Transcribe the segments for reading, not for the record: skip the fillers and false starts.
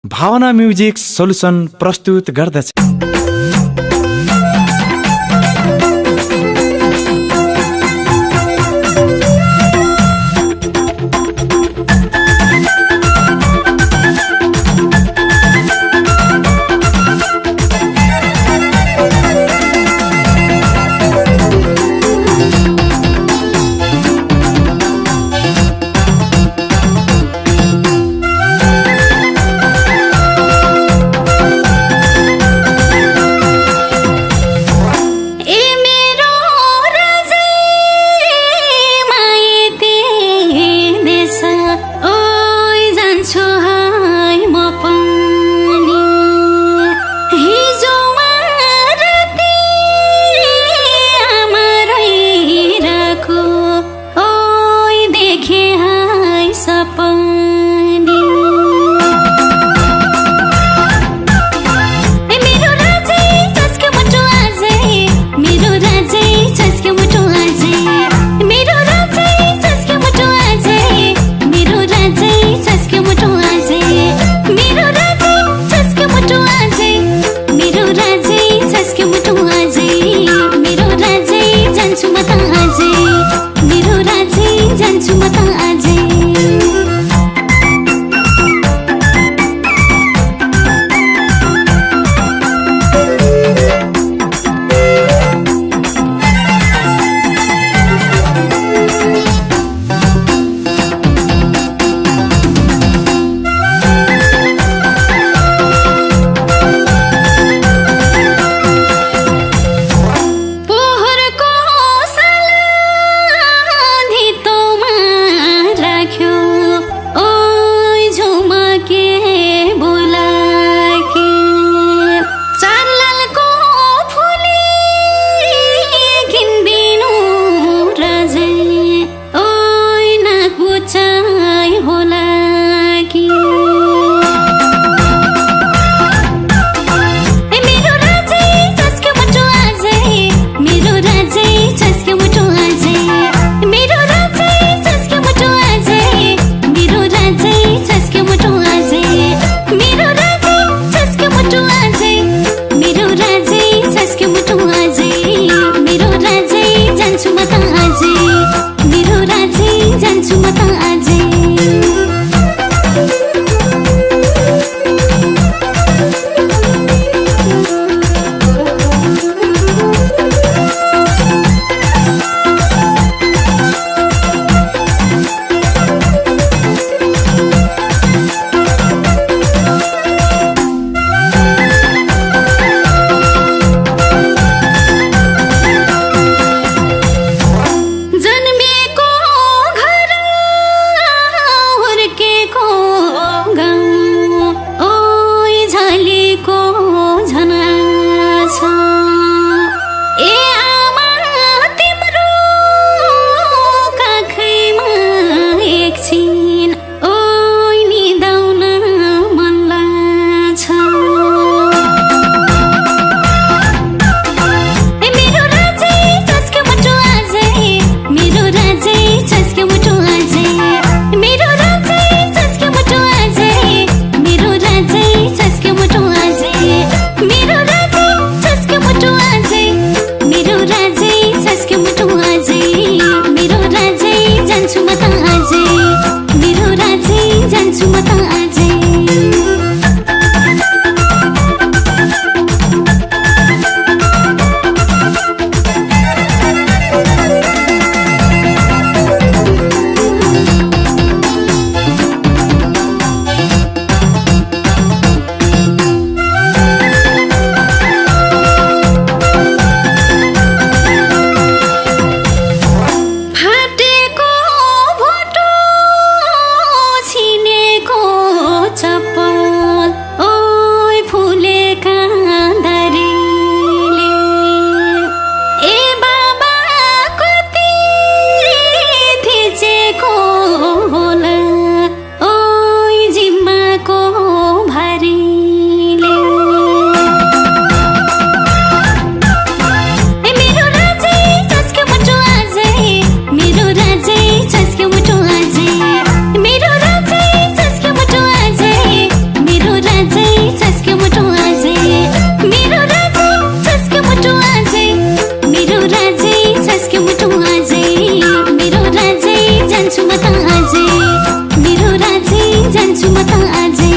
भावना music solution प्रस्तुत गर्दछ। छस्क्यो मुटु आजै मेरो राजै छस्क्यो मुटु आजै मेरो राजै छस्क्यो मुटु आजै मेरो राजै जान्छु म त आजै मेरो राजै जान्छु म त आजै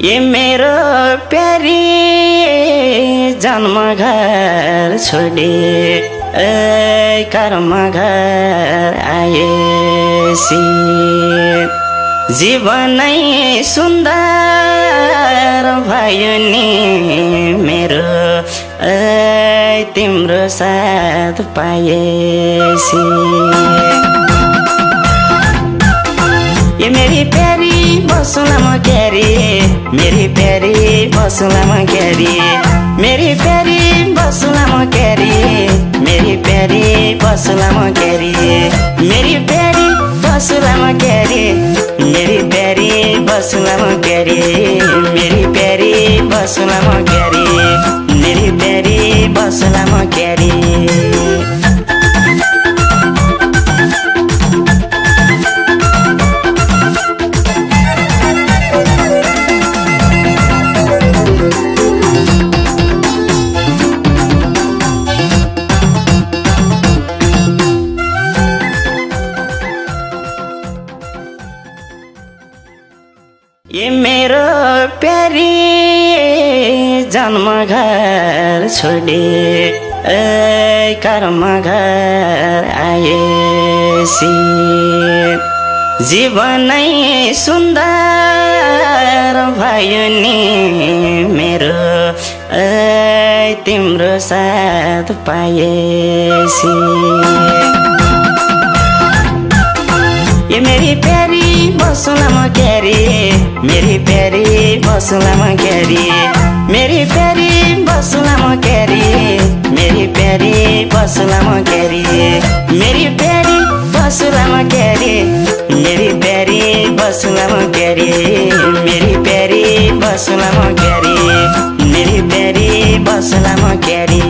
ये मेरो प्यारी जन्म घर छोडे कर्म घर आएसी जीवनै सुन्दर भयो नि मेरो तिम्रो साथ पाएसी ये मेरी प्यारी बसुला म क्यारी मेरी प्यारी बसुला म क्यारी मेरी प्यारी बसुला म क्यारी मेरी प्यारी बसुला म क्यारी मेरी प्यारी बसुला म क्यारी मेरी प्यारी बसुला म क्यारी मेरी प्यारी बसुला म क्यारी मेरी प्यारी बसुला म क्यारी ये मेरो प्यारी जन्म घर छोडे कर्म घर आएसी जीवनै सुन्दर भयो नि मेरो तिम्रो साथ पाएसी ये मेरी प्यारी बसुला म क्यारी मेरी प्यारी बसुला म क्यारी मेरी प्यारी बसुला म क्यारी मेरी प्यारी बसुला म क्यारी मेरी प्यारी बसुला म क्यारी मेरी प्यारी बसुला म क्यारी मेरी प्यारी बसुला म क्यारी मेरी प्यारी बसुला म क्यारी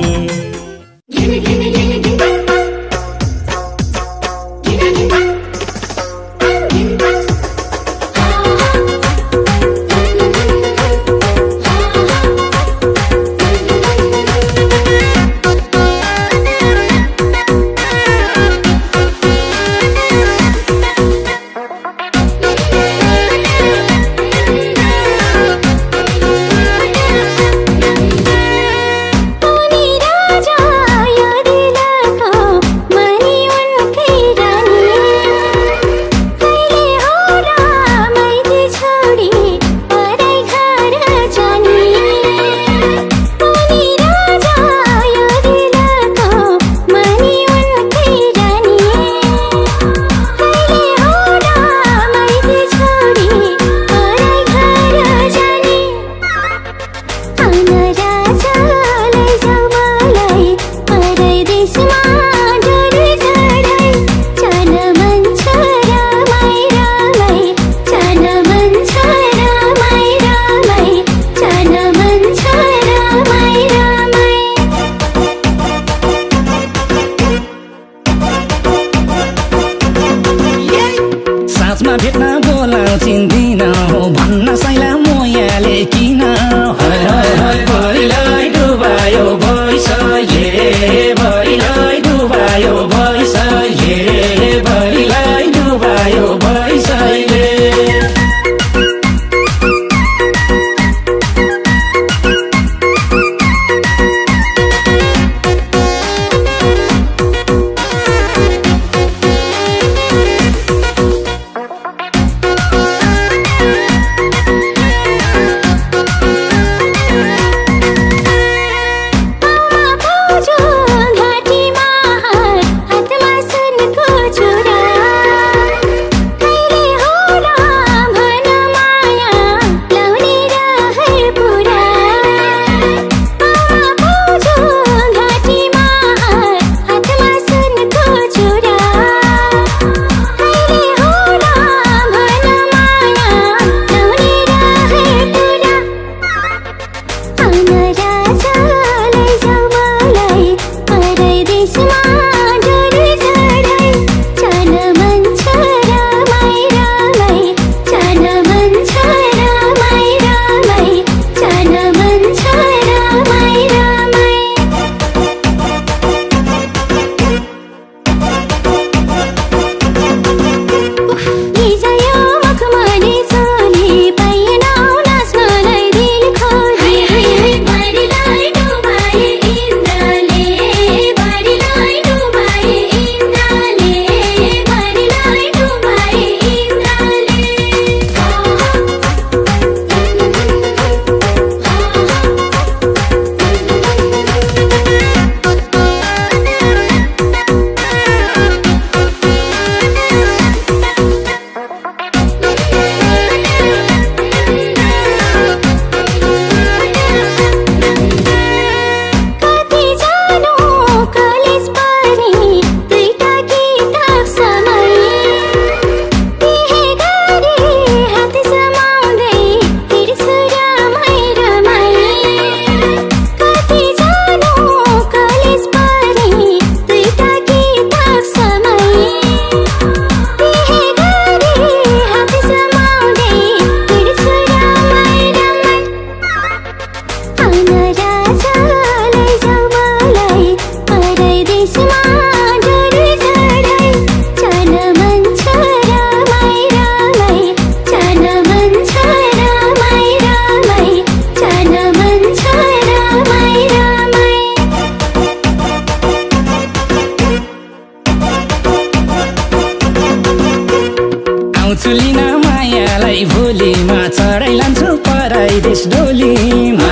सुलिन मायालाई भोलिमा चढाइ लान्छु पराई देश डोलीमा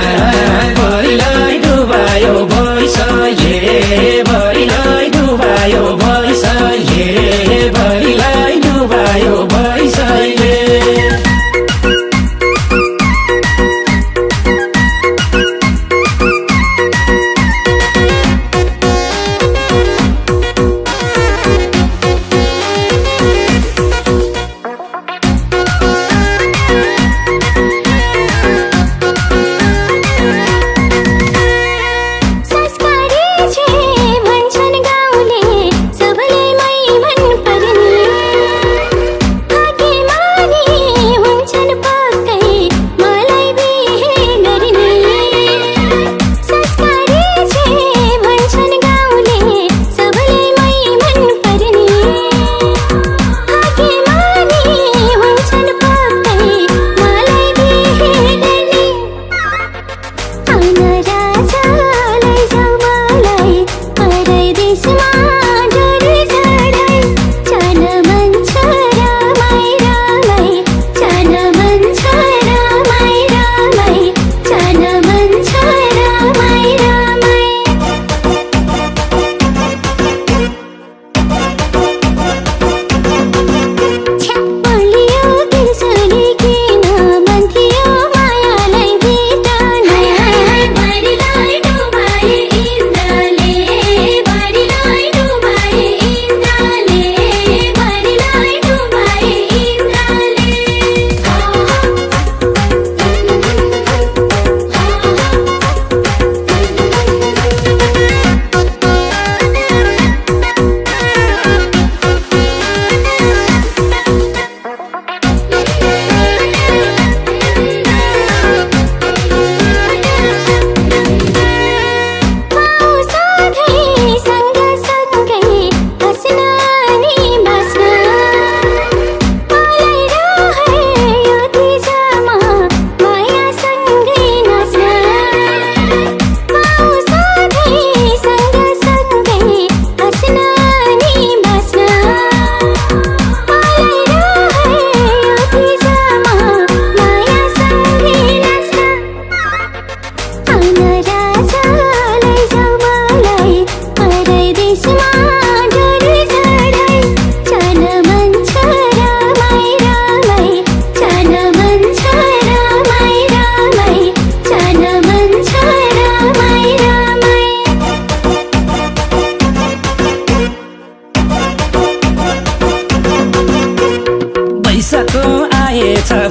भरिलाई डुबायो भइसले भरिलाई डुबायो भइसले भरिलाई डुबायो भइसले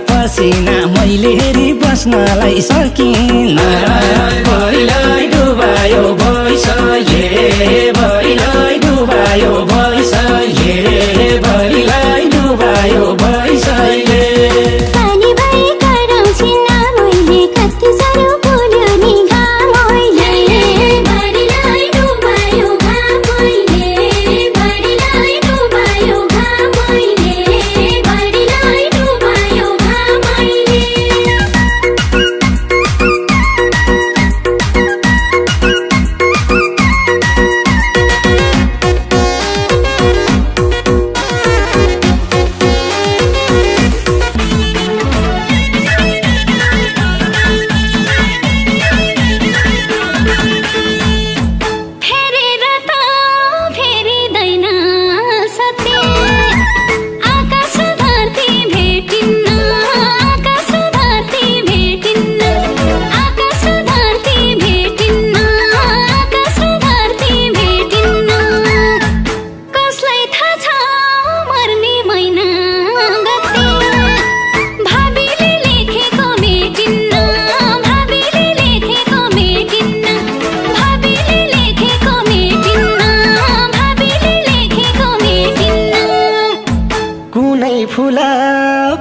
पसिना मैले हेरी बस्नलाई सकिन भरिलाई डुबायो भइसले भरिलाई डुबायो भइसले भरिलाई डुबायो भइसले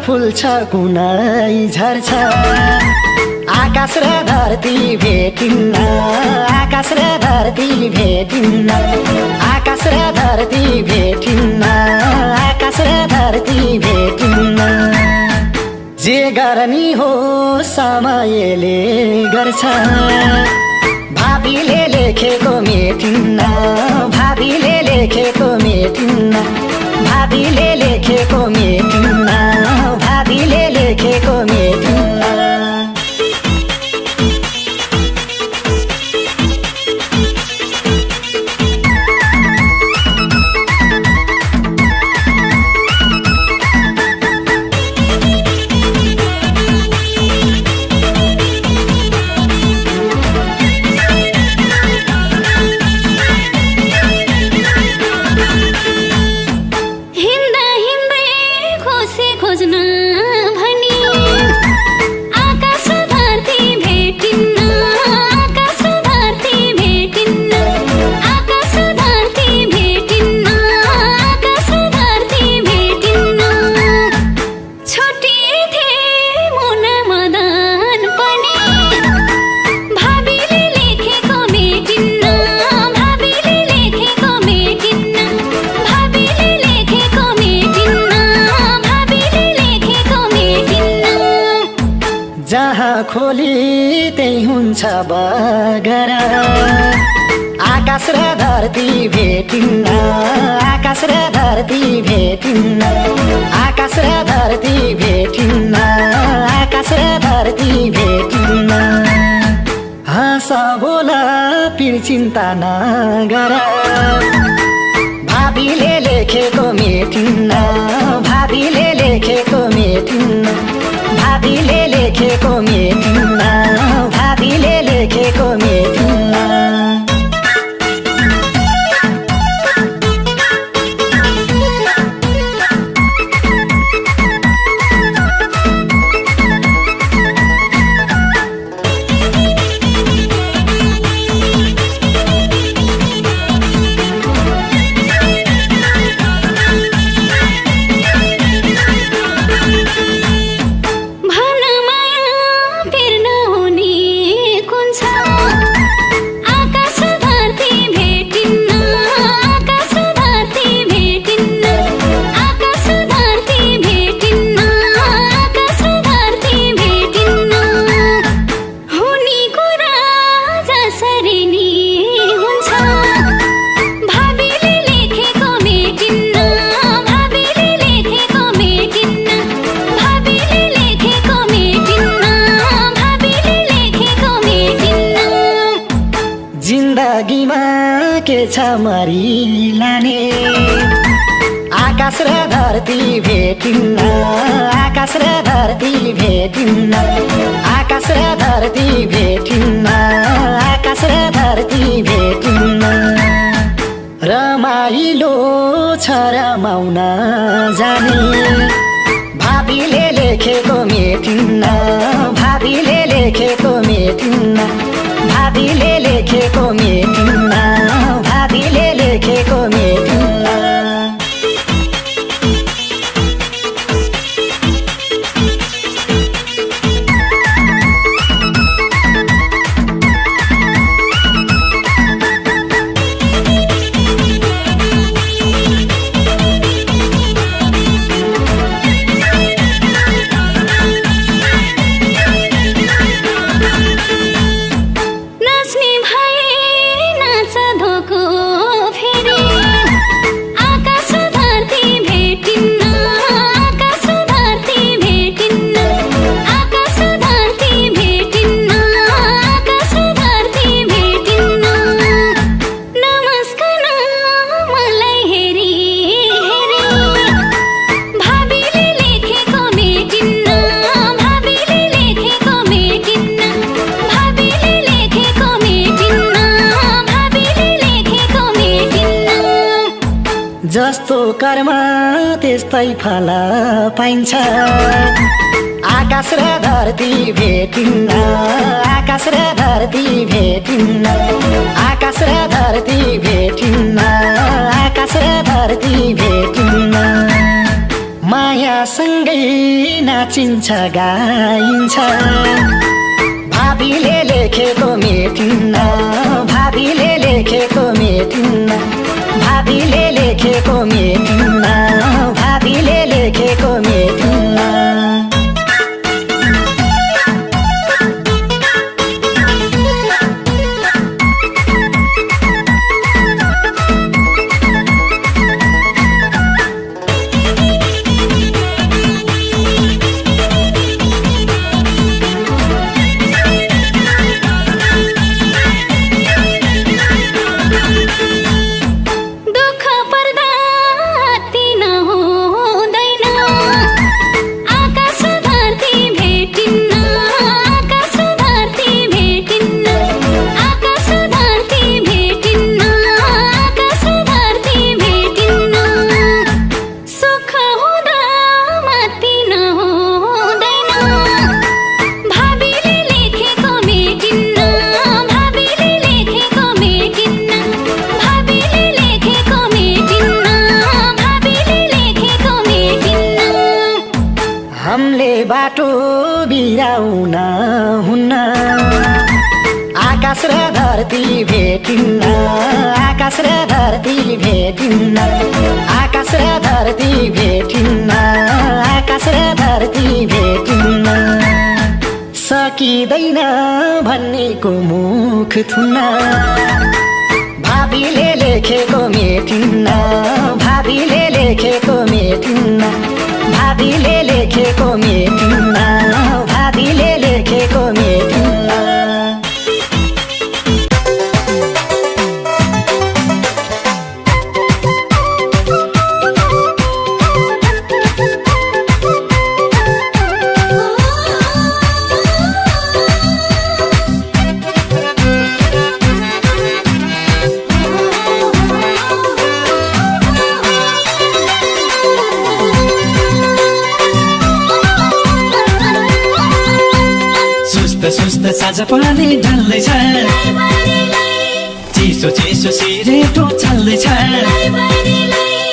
फुल्छ कुनै झर्छ आकाश र धरती भेटिन्न आकाश र धरती भेटिन्न आकाश र धरती भेटिन्न आकाश र धरती भेटिन्न जे गर्ने हो समयले गर्छ भाबीले लेखेको मेटिन्न भाबीले लेखेको मेटिन्न भाबीले लेखेको मेटिन्न भाबीले लेखेको मेटिन्न हिँड्दा हिँड्दै खुसी खोज्न भनी आकाश र धरती भेटिन्न आकाश र धरती भेटिन्न आकाश र धरती भेटिन्न आकाश र धरती भेटिन्न छुट्टिथे मुना मदन पनि भाबीले लेखेको मेटिन्न भाबीले लेखेको मेटिन्न भाबीले लेखेको मेटिन्न भाबीले लेखेको मेटिन्न जहाँ खोली त्यही हुन्छ बगरा आकाश र धरती भेटिन्न आकाश र धरती भेटिन्न आकाश र धरती भेटिन्न आकाश र धरती भेटिन्न हाँस बोल पिर चिन्ता नगर भाबीले लेखेको मेटिन्न भाबीले लेखेको मेटिन्न भाबीले लेखेको मेटिन्न भाबीले लेखेको मेटिन्न भन माया पिर्न हुने कुन छ आकाश र धरती भेटिन्न आकाश र धरती भेटिन्न आकाश र धरती भेटिन्न आकाश र धरती भेटिन्न हुने कुरा जसरी नि हुन्छ भाबीले लेखेको मेटिन्न भाबीले लेखेको मेटिन्न भाबीले लेखेको मेटिन्न भाबीले लेखेको मेटिन्न जिन्दगीमा के छ मरिलाने आकाश र धरती भेटिन्न आकाश र धरती भेटिन्न आकाश र धरती भेटिन्न आकाश र धरती भेटिन्न रमाइलो छ रमाउन जाने भाबीले लेखेको मेटिन्न भाबीले लेखेको मेटिन्न भाबीले लेखेको मेटिन्न भाबीले लेखेको मेटिन्न नाच्ने भए नाच धोको फेरि आकाश र धरती भेटिन्न आकाश र धरती भेटिन्न आकाश र धरती भेटिन्न आकाश र धरती भेटिन्न नमस्कार मलाई हेरी हेरी भाबीले लेखेको मेटिन्न भाबीले लेखेको मेटिन्न भाबीले लेखेको मेटिन्न भाबीले लेखेको मेटिन्न जस्तो कर्म त्यस्तै फल पाइन्छ आकाश र धरती भेटिन्न आकाश र धरती भेटिन्न आकाश र धरती भेटिन्न आकाश र धरती भेटिन्न मायासँगै नाचिन्छ गाइन्छ भाबीले लेखेको मेटिन्न भाबीले लेखेको मेटिन्न भाबीले लेखेको मेटिन्न भाबीले लेखेको मेटिन्न धरती भेटिन्न आकाश र धरती भेटिन्न आकाश र धरती भेटिन्न आकाश र धरती भेटिन्न सकिँदैन भन्नेको मुख थुन्न भावीले लेखेको मेटिन्न भावीले लेखेको मेटिन्न भावीले लेखेको मेटिन्न भावीले लेखेको मेटिन्न सुस्त साँझ पानी ढल्दैछ चिसो चिसो सिरेटो चल्दैछ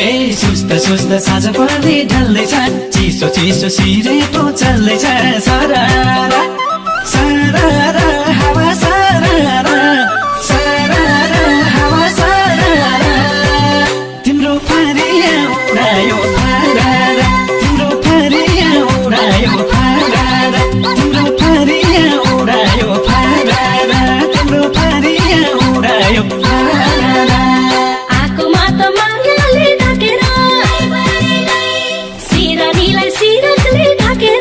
ए सुस्त साँझ पानी ढल्दैछ चिसो चिसो सिरेटो चल्दैछ सरारा सरारा हावा सरारा सरारा हावा सरारा तिम्रो फरिया उडायो फरारा तिम्रो फरिया उडायो फरारा तिम्रो फरिया उडायो फरारा तिम्रो फरिया उडायो फरारा आँखमा त मायाले ढाकेर सिरानीलाई सिरकले ढाकेर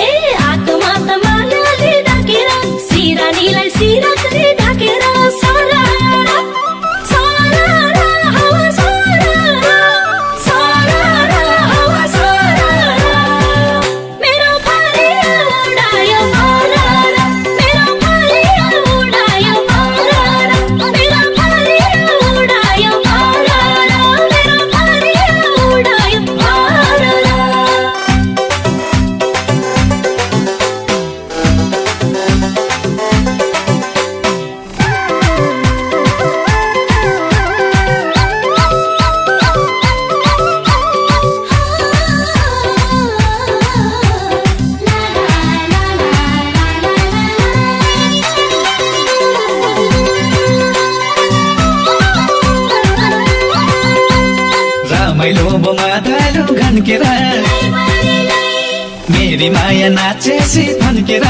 ए आँखमा त मायाले ढाकेर सिरानीलाई सिरकले ढाकेर सरारा सरारा हावा सरारा सरारा हावा सरारा मेरो फरिया उडायो फरारा मेरो फरिया उडायो फरारा मेरो फरिया उडायो फरारा मेरो फरिया उडायो फरारा रमाइलो बोमातालु घन्केर मेरी माया नाचेसी फन्केर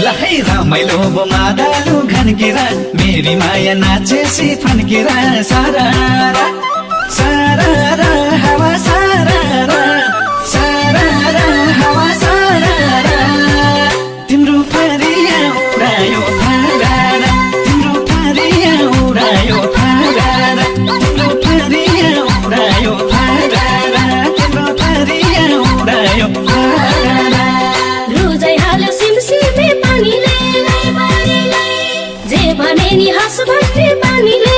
लहै रमाइलो बोमातालु घन्केर मेरी माया नाचेसी फन्केर सरारा सरारा हावा सरारा सरारा हावा सरारा तिम्रो फरिया उडायो फरारा तिम्रो फरिया उडायो फरारा तिम्रो फरिया उडायो फरारा तिम्रो फरिया उडायो फरारा रुजाइ हाल्यो सिमसिमे पानीले जे भने नि हाँस भन्ने पानीले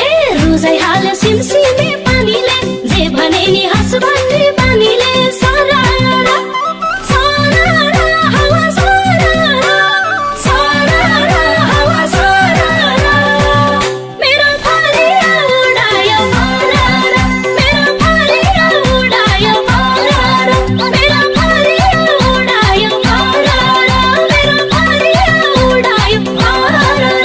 ए रुजाइ हाल्यो सिमसिमे पानीले जे भने नि हाँस भन्ने पानीले सरारा सरारा हावा सरारा सरारा हावा सरारा मेरो फरिया उडायो फरारा मेरो फरिया उडायो फरारा मेरो फरिया उडायो फरारा मेरो फरिया उडायो फरारा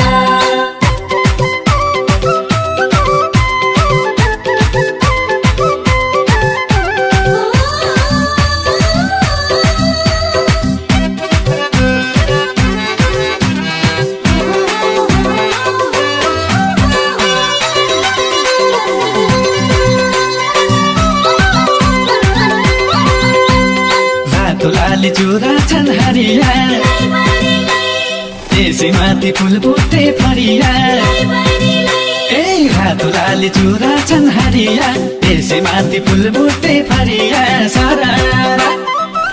रातो लाली चुरा छन् हरिया त्यसै माथि फुल बुट्टे फरिया ए रातो लाली चुरा छन् हरिया त्यसै माथि फुल बुट्टे फरिया सरारा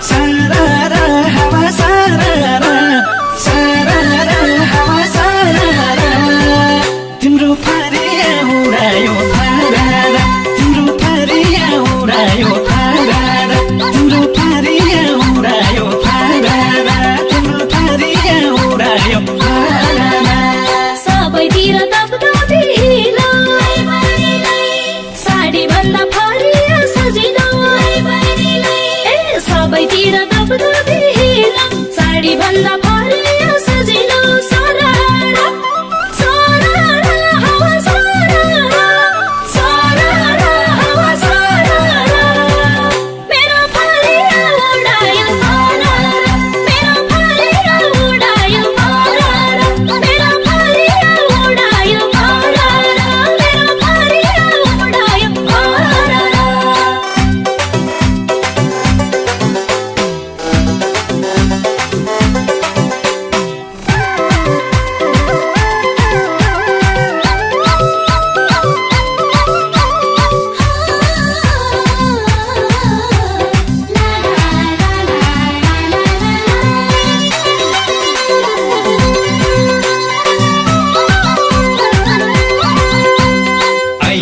सरारा हावा सरारा सरारा हावा सरारा तिम्रो फरिया उडायो फरारा तिम्रो फरिया उडायो फरारा तिम्रो फरिया उडायो फरारा तिम्रो फरिया उडायो फरारा सबैतिर दबदबी हिलो साडी भन्दा फरिया सजिलो ए सबैतिर दबदबी हिलो साडी भन्दा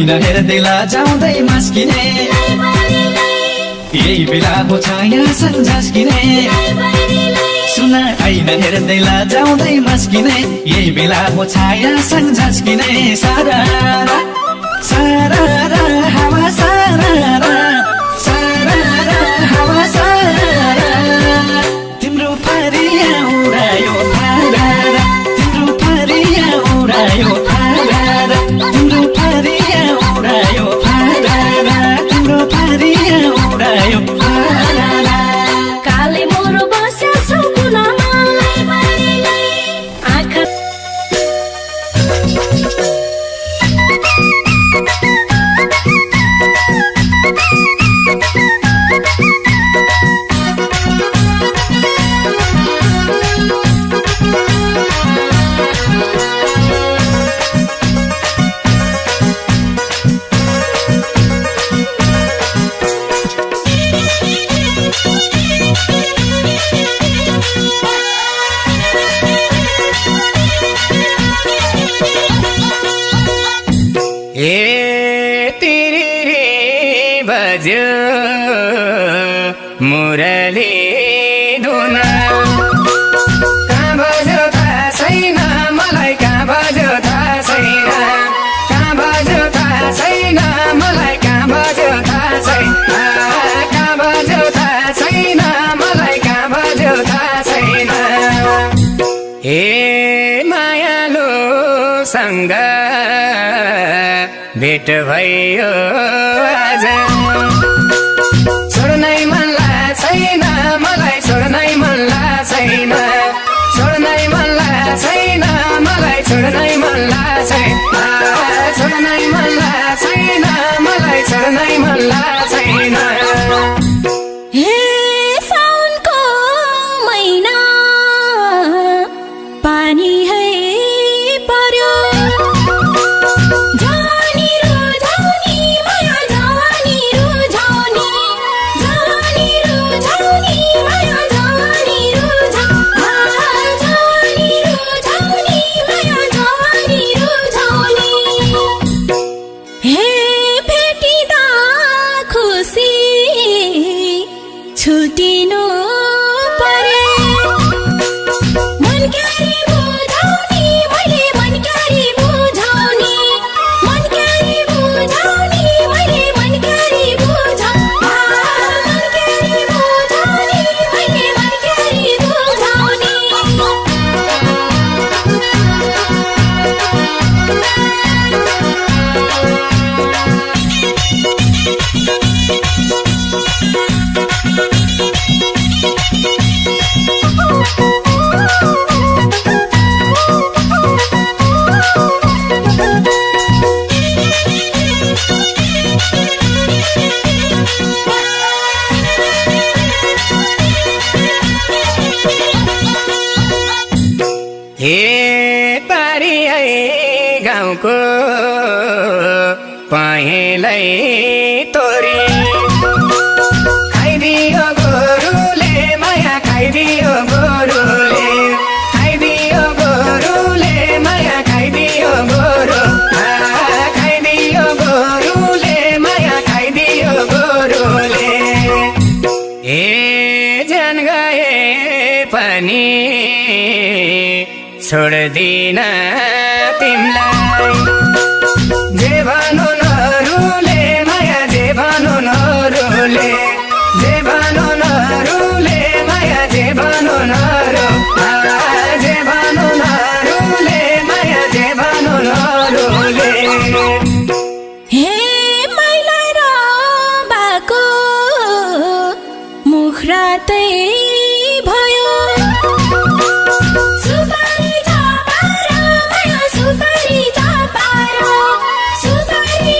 ऐन हेर्दै लजाउँदै मस्किने यही बेला हो छाया सन्झस्किने सुन ऐन हेर्दै लजाउँदै मस्किने यही बेला हो छाया सन्झस्किने सारारा सारारा हावा सारारा सारारा हावा सारारा तिम्रो फरिया उडायो फारारा तिम्रो फरिया उडायो फारारा तिम्रो फरिया उडायो फारारा तिम्रो फरिया उडायो फारारा काले मोरो बस्या छ कुनामा आँखा बज्यो मुरली धुन कहाँ बज्यो थाहा छैन मलाई कहाँ बज्यो थाहा छैन कहाँ बज्यो थाहा छैन मलाई कहाँ बज्यो थाहा छैन कहाँ बज्यो थाहा छैन मलाई कहाँ बज्यो थाहा छैन हे मायालुसँग भेट भयो आज छोड्नै मन छैन मलाई छोड्नै मन छैन छोड्नै मन छैन मलाई छोड्नै मन छैन छोड्नै मन छैन मलाई छोड्नै मन छैन हे साउनको महिना पानी है पर्यो जवानी रुझाउने माया जवानी रुझाउने जवानी रुझाउने माया जवानी जवानी रुझाउने माया जवानी रुझाउने हे भेटिदा खुसी छुटिनु परे मनकारी बुझाउने मैले मनकारी बुझाउने मनकारी बुझाउने मैले मनकारी बुझाउने मनकारी बुझाउने मैले मनकारी बुझाउने हे पारी गाउँको पहेँलै तोरी खाइदियो गोरुले माया खाइदियो गोरुले खाइदियो गोरुले माया खाइदियो गोरु खाइदियो गोरुले माया खाइदियो गोरुले हे जान गए पनि छोड्दिन तिमलाई जे भनु नरुले माया जे भनु नरुले जे भनु नरुले माया जे भनु नरु जे भनु नरुले माया जे भनु नरुले हे मैला र बाको मुख रातै भयो सुपारी चापारा माया सुपारी चापारा सुपारी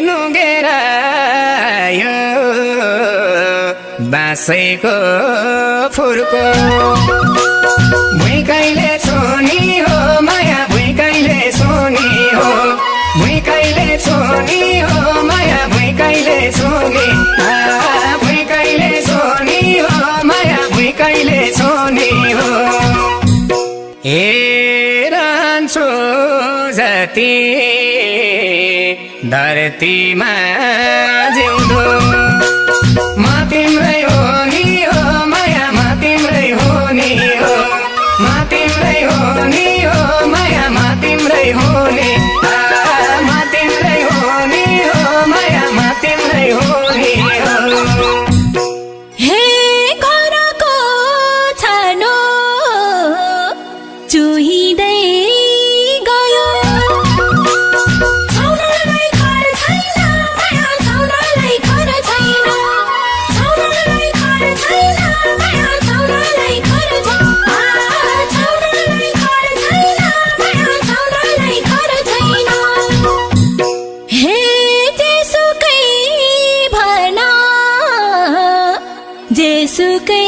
नुगेर यो बाँसैको फुर्को भुइँ कहिले छोनी हो माया भुइँ कहिले छोनी हो भुइँ कहिले छोनी हो माया भुइँ कहिले छोनी भुइँ कहिले छोनी हो माया भुइँ कहिले छोनी हो हेरन्छु जति धरतीमा जिउँदो म तिम्रै हो नि हो माया म तिम्रै हो नि हो म तिम्रै हो नि हो माया म तिम्रै हो नि म तिम्रै हो नि हो माया म तिम्रै हो नि हो हे घरको छानो चुहिँदै गयो छाउरालाई घर छैन माया छाउरालाई घर छैन छाउरालाई घर छैन माया छाउरालाई घर छैन छाउरालाई घर छैन माया छाउरालाई घर छैन हे जेसुकै भला जेसुकै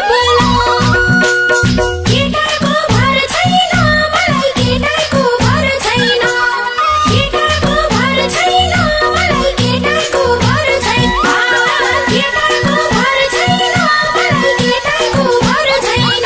भला केटाको भर छैन मलाई केटाको भर छैन केटाको भर छैन मलाई केटाको भर छैन केटाको भर छैन मलाई केटाको भर छैन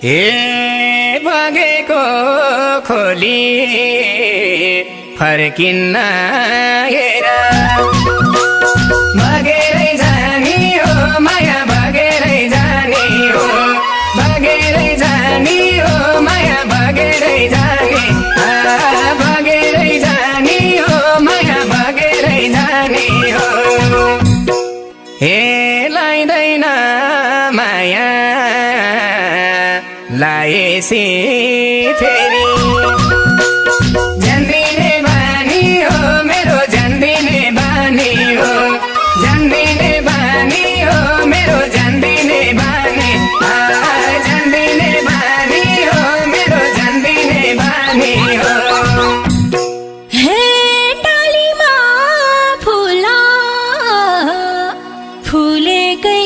हे बगेको खोली फर्किन्न हेर बगेरै जाने हो माया बगेरै जाने हो बगेरै जाने हो माया बगेरै जाने बगेरै जाने हो माया बगेरै जाने हो हे लाइदैन माया लाएसी फेरि जन्दिने बानी हो मेरो जन्दिने बानी हो जन्दिने बानी हो मेरो जन्दिने बानी जन्दिने बानी हो मेरो जन्दिने बानी हो हे टालीमा फुला फुलेकै